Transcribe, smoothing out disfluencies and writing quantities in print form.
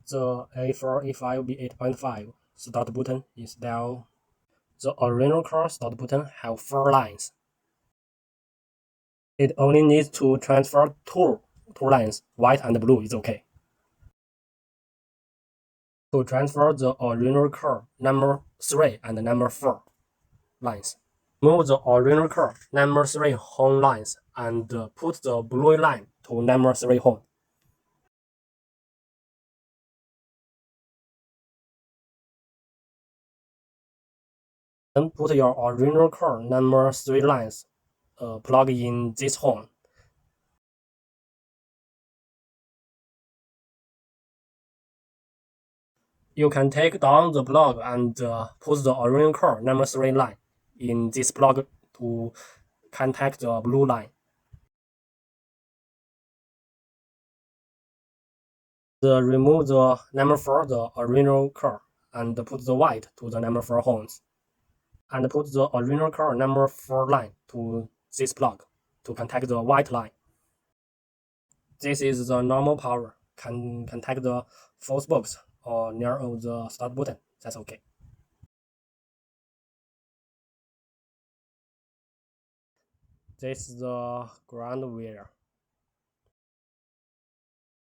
The A4 B8.5 start button is down. The original car start button have 4 lines. It only needs to transfer two lines, white and blue is okay. To transfer the original car number 3 and number 4 lines, move the original car number 3 home lines and put the blue line to number 3 home. Then put your original car number 3 lines, plug in this home. You can take down the plug and put the original car number 3 line in this plug to contact the blue line. Remove the number 4 the original car and put the white to the number 4 homes. And put the original car number 4 line to this plug to contact the white line. This is the normal power. Can contact the false box or near of the start button. That's okay. This is the ground wire.